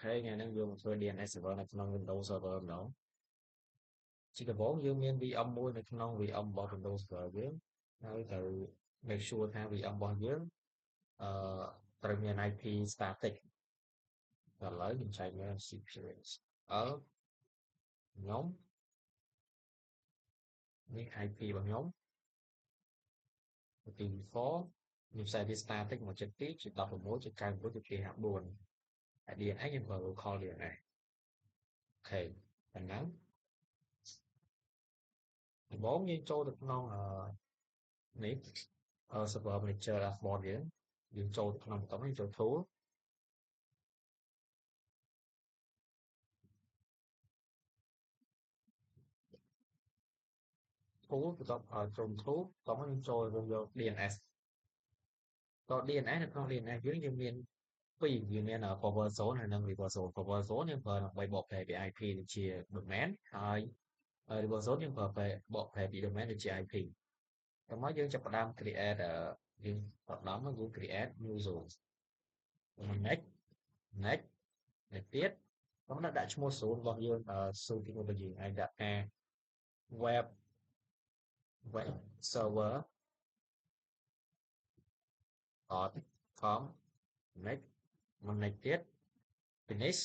ngày nay dùngធ្វើ DNS server នៅក្នុង Windows Server ម្ដងជាដំបូងយើងមាន VM មួយនៅក្នុង VM របស់ Windows Server យើងហើយត្រូវ make sure ថា VM របស់យើងត្រូវមាន IP static ឥឡូវខ្ញុំចែកមើល secrets ខ្ញុំនេះ IP របស់ខ្ញុំទី default ខ្ញុំ set វា static 172.16.99.254 ហើយ DNS ខ្ញុំប្រើ local DNS អូខេប៉ុណ្ណឹងដំបូងយើងចូលទៅក្នុងនេះserver manager dashboard យើងចូលទៅក្នុងប៊ូតុននេះចូល tool បន្ទាប់ចូល tool បន្ទាប់មកយើងចូលយក DNS ត DNS នៅក្នុង DNS យើងមានពីរយើងមាន forward zone ហើយនិង reverse zone forward zone យើងប្រើដើម្បីបកប្រែពី IP ទៅជា domain ហើយ reverse zone យើងប្រើបកប្រែពី domain ទៅជា IP តោះមកយើងចាប់ផ្ដើម create យើងបដំមកយើង create new zone next next ទៀតខ្ញុំដាក់ឈ្មោះ zone របស់យើង zone ទី1របស់យើងអាចដាក់ថា web server .com next ទៀត finish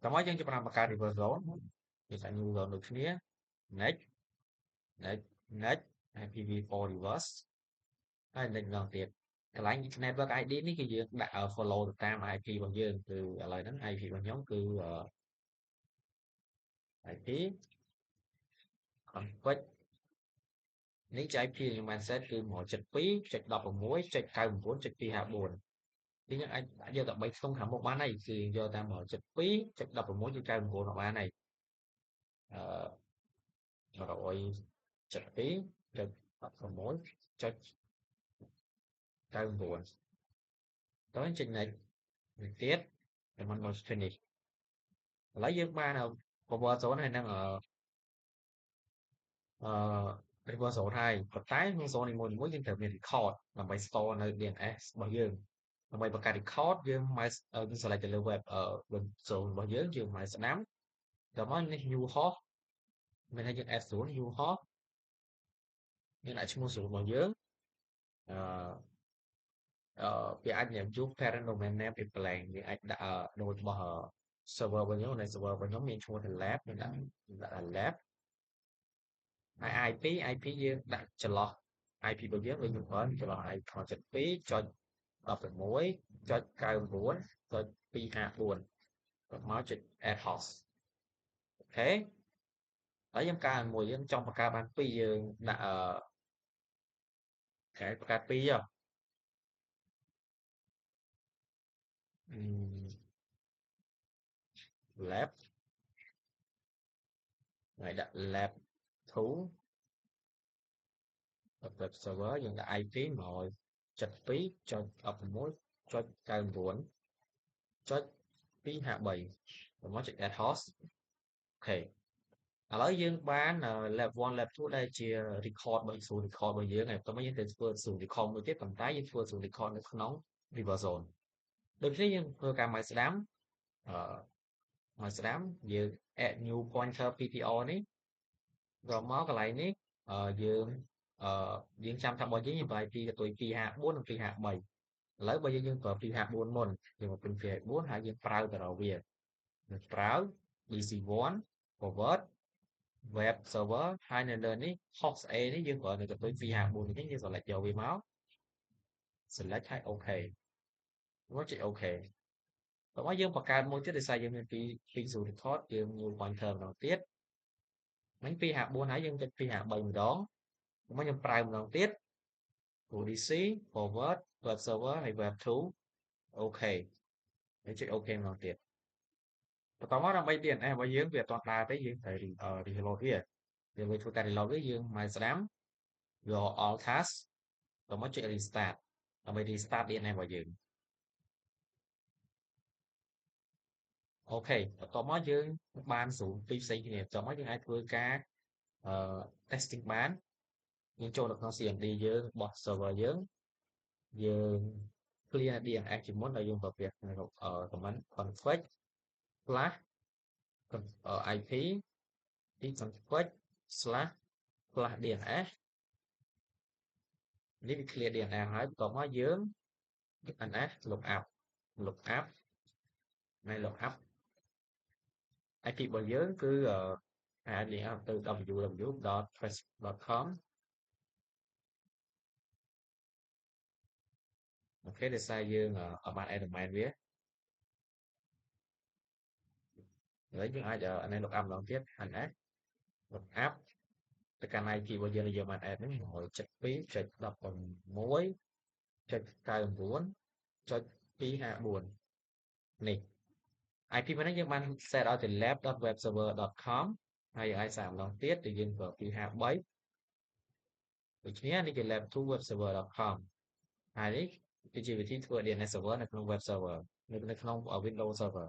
តោះមកយើងចាប់ផ្ដើមបង្កើត reverse zone យើងដាក់ new zone ដូចគ្នា next IPv4 reverse ហើយ next ម្ដងទៀតកន្លែង network ID នេះគឺយើងដាក់ follow ទៅតាម IP របស់យើងគឺឥឡូវហ្នឹង IP របស់ខ្ញុំគឺ IP config នេះជា IP ខ្ញុំបាន set គឺ 172.16.99.254 នេះយើងអាចយកតែ3ខ្ទង់ខាងមុខបានហើយគឺយកតាម 172.16.99 មកបានហើយ172.16.99 តើចេញ next ទៀតតែមិនមក finish ឥឡូវយើងបាន forward zone ហើយនឹងreverse zone ហើយប៉ុន្តែក្នុង zone នីមួយៗយើងត្រូវមាន record ដើម្បី store នៅ DNS របស់យើងដើម្បីបង្កើត record យើងមក select ទៅលើ web zone របស់យើងមកស្ដាំដល់មកនេះ new host មានថាយើង add 0 new host យើងដាក់ឈ្មោះ zone របស់យើងវាអាចញ៉ាំជួប parent domain name in blank យើងអាចដាក់ដូចរបស់ server របស់ខ្ញុំ server របស់ខ្ញុំមានឈ្មោះថា lab យើងដាក់ lab ហើយ IP យើងដាក់ចន្លោះ IP របស់យើងដូចខ្ញុំប្រើចន្លោះ 172.16.99.254 មកចុច add host អូខេហើយយើងកើមួយយើងចង់បង្កើតបាន2យើងដាក់បង្កើត2ចុះlab ហើយដាក់ lab 2 web server យើងដាក់ IP 172.16.99.253 មកចុច add host អូខេឥឡូវយើងបាន lab 1 lab 2ដែលជា record របស់ record របស់យើងហើយបន្តមកយើងទៅធ្វើ record មួយទៀតប៉ុន្តែយើងធ្វើ record នៅក្នុង reverse zone ដូចនេះយើងធ្វើការមកស្ដាំយើង add new pointer PTR នេះរកមកកន្លែងនេះយើងចាំថារបស់យើងប្រើ IP កតុយ254និង253ឥឡូវបើយើងប្រើ254មុនយើងមកពេញ254ហើយយើងប្រើទៅរកវាយើងប្រើ DC1 forward web server ហើយនៅលើនេះ host A នេះយើងប្រើនៅកតុយ254នេះយើង select យកវាមក select ហើយ OK មកចុច OK តោះមកយើងបង្កើតមួយទៀតដោយសារយើងមានពី0 record យើង new pointer ម្ដងទៀតមិញ254ហើយយើងចុច253ម្ដងមកខ្ញុំប្រើម្ដងទៀត DC forward web server ហើយ web 2 OK ហើយចុច OK ម្ដងទៀតបន្តមកដើម្បី DNS របស់យើងវាអត់ទាន់ដើរទេយើងត្រូវ reload វាយើងធ្វើការ reload វាយើងមកស្ដាំយក alt task បន្តមកចុច restart ដើម្បី restart DNS របស់យើងអូខេបន្ទាប់មកយើងបាន0 2ផ្សេងគ្នាបន្ទាប់មកយើងអាចធ្វើការtesting បានយើងចូលនៅក្នុង CMD យើងរបស់ server យើង clear DNS ជាមុនដល់យើងប្រភេទcomment config slash IP ទី config slash DNS នេះវា clear DNS ហើយបន្ទាប់មកយើង DNS lookup នៃ lookup IP របស់យើងគឺអាច link up ទៅ www.facebook.com អូខេដោយសារយើងអត់បាន add domain វាឥឡូវយើងអាចនេះ lookup ម្ដងទៀត NS lookup ទៅកាន់ IP របស់យើងដែលយើងបាន add ហ្នឹង 172.16.99.254 នេះ IP ហ្នឹងយើងបាន set ឲ្យទៅ lab.webserver.com ហើយយើងអាចសាកម្ដងទៀតទៅយើងប្រើ253ដូច្នេះនេះជា lab2webserver.com ហើយនេះគឺជាវិធីធ្វើ DNS server នៅក្នុង web server នៅក្នុង Windows server